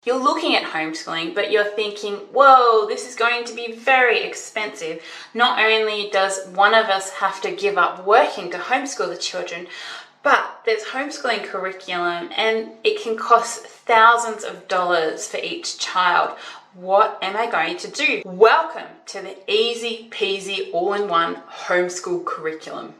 You're looking at homeschooling, but you're thinking, whoa, this is going to be very expensive. Not only does one of us have to give up working to homeschool the children, but there's homeschooling curriculum and it can cost thousands of dollars for each child. What am I going to do? Welcome to the easy peasy all-in-one homeschool curriculum.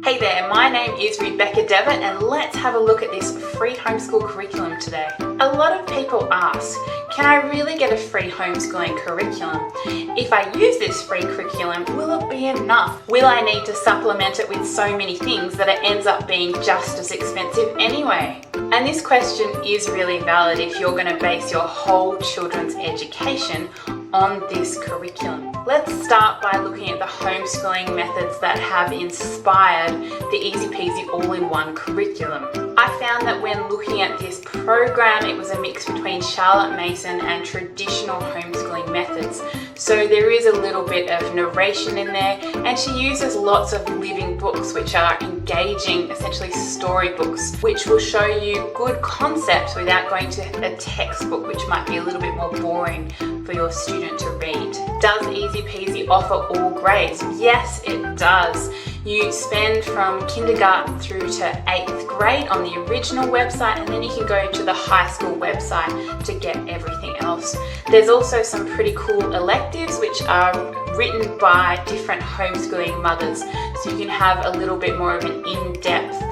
Hey there, my name is Rebecca Devitt and let's have a look at this free homeschool curriculum today. A lot of people ask, can I really get a free homeschooling curriculum? If I use this free curriculum, will it be enough? Will I need to supplement it with so many things that it ends up being just as expensive anyway? And this question is really valid if you're going to base your whole children's education on this curriculum. Let's start by looking at the homeschooling methods that have inspired the Easy Peasy all-in-one curriculum. I found that when looking at this program, it was a mix between Charlotte Mason and traditional homeschooling methods. So there is a little bit of narration in there, and she uses lots of living books which are engaging, essentially storybooks, which will show you good concepts without going to a textbook, which might be a little bit more boring for your student to read. Does Easy Peasy offer all grades? Yes, it does. You spend from kindergarten through to 8th grade on the original website, and then you can go to the high school website to get everything else. There's also some pretty cool electives which are written by different homeschooling mothers, so you can have a little bit more of an in-depth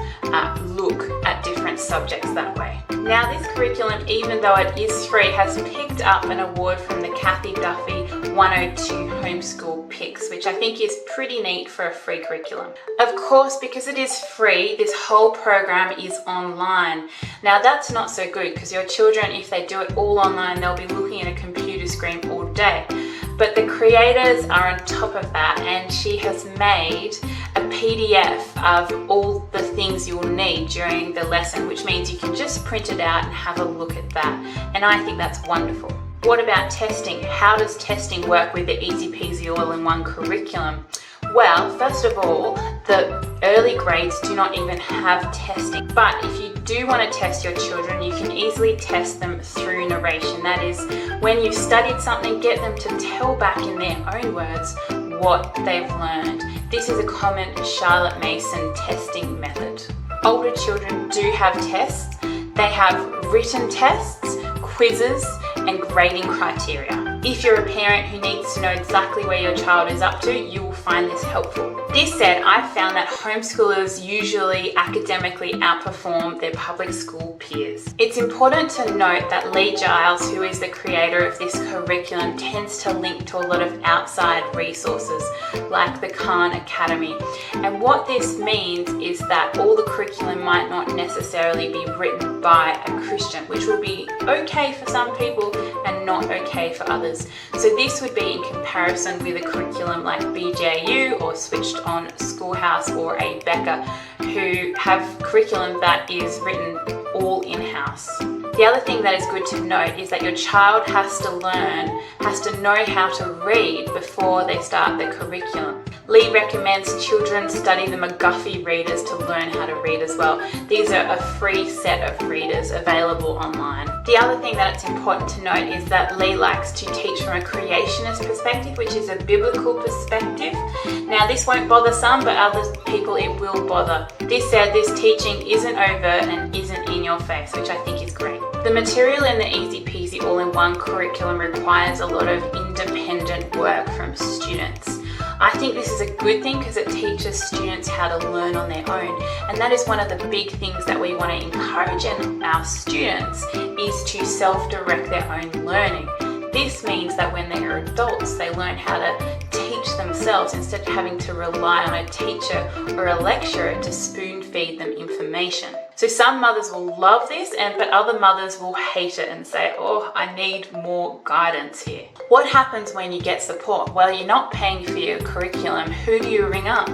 look at different subjects that way. Now this curriculum, even though it is free, has picked up an award from the Kathy Duffy 102 Homeschool Picks, which I think is pretty neat for a free curriculum. Of course, because it is free, this whole program is online. Now that's not so good because your children, if they do it all online, they'll be looking at a computer screen all day. But the creators are on top of that, and she has made a PDF of all the things you'll need during the lesson, which means you can just print it out and have a look at that. And I think that's wonderful. What about testing? How does testing work with the Easy Peasy all-in-one curriculum? Well, first of all, the early grades do not even have testing. But if you do want to test your children, you can easily test them through narration. That is, when you've studied something, get them to tell back in their own words what they've learned. This is a common Charlotte Mason testing method. Older children do have tests. They have written tests, quizzes, and grading criteria. If you're a parent who needs to know exactly where your child is up to, you will find this helpful. This said, I found that homeschoolers usually academically outperform their public school peers. It's important to note that Lee Giles, who is the creator of this curriculum, tends to link to a lot of outside resources like the Khan Academy. And what this means is that all the curriculum might not necessarily be written by a Christian, which will be okay for some people and not okay for others. So this would be in comparison with a curriculum like BJU or Switched On Schoolhouse or a Becca, who have curriculum that is written all in-house. The other thing that is good to note is that your child has to know how to read before they start the curriculum. Lee recommends children study the McGuffey readers to learn how to read as well. These are a free set of readers available online. The other thing that it's important to note is that Lee likes to teach from a creationist perspective, which is a biblical perspective. Now this won't bother some, but other people it will bother. This said, this teaching isn't overt and isn't in your face, which I think is great. The material in the Easy Peasy all-in-one curriculum requires a lot of independent work from students. I think this is a good thing because it teaches students how to learn on their own, and that is one of the big things that we want to encourage in our students, is to self-direct their own learning. This means that when they are adults, they learn how to teach themselves instead of having to rely on a teacher or a lecturer to spoon feed them information. So some mothers will love this, but other mothers will hate it and say, oh, I need more guidance here. What happens when you get support? Well, you're not paying for your curriculum. Who do you ring up?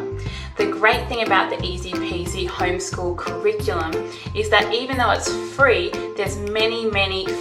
The great thing about the Easy Peasy homeschool curriculum is that even though it's free, there's many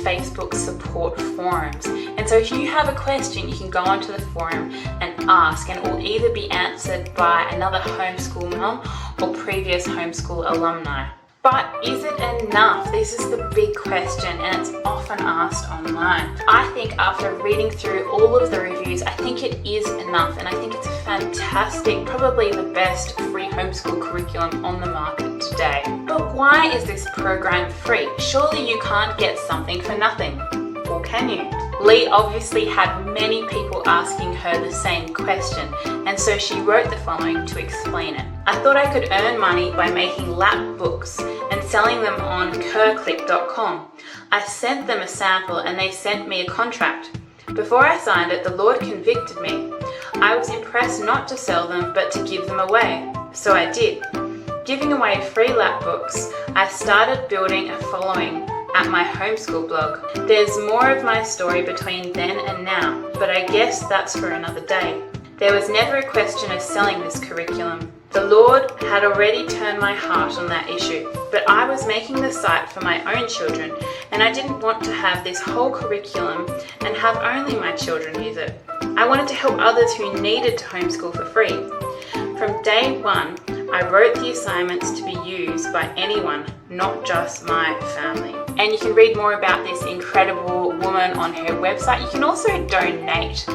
Facebook support forums. And so if you have a question, you can go onto the forum and ask, and it will either be answered by another homeschool mum or previous homeschool alumni. But is it enough? This is the big question, and it's often asked online. I think after reading through all of the reviews, I think it is enough, and I think it's a fantastic, probably the best free homeschool curriculum on the market today. But why is this program free? Surely you can't get something for nothing, or can you? Lee obviously had many people asking her the same question, and so she wrote the following to explain it. I thought I could earn money by making lap books and selling them on curclick.com. I sent them a sample and they sent me a contract. Before I signed it, the Lord convicted me. I was impressed not to sell them but to give them away, so I did. Giving away free lap books, I started building a following at my homeschool blog. There's more of my story between then and now, but I guess that's for another day. There was never a question of selling this curriculum. The Lord had already turned my heart on that issue, but I was making the site for my own children, and I didn't want to have this whole curriculum and have only my children use it. I wanted to help others who needed to homeschool for free. From day one, I wrote the assignments to be used by anyone, not just my family. And you can read more about this incredible woman on her website. You can also donate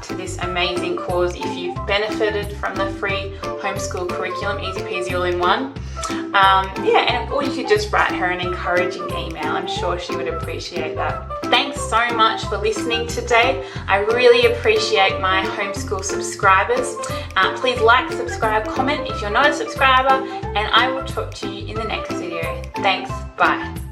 to this amazing cause if you've benefited from the free homeschool curriculum, easy peasy all in one. Or you could just write her an encouraging email. I'm sure she would appreciate that. Thanks so much for listening today. I really appreciate my homeschool subscribers. Please like, subscribe, comment if you're not a subscriber, and I will talk to you in the next video. Thanks, bye.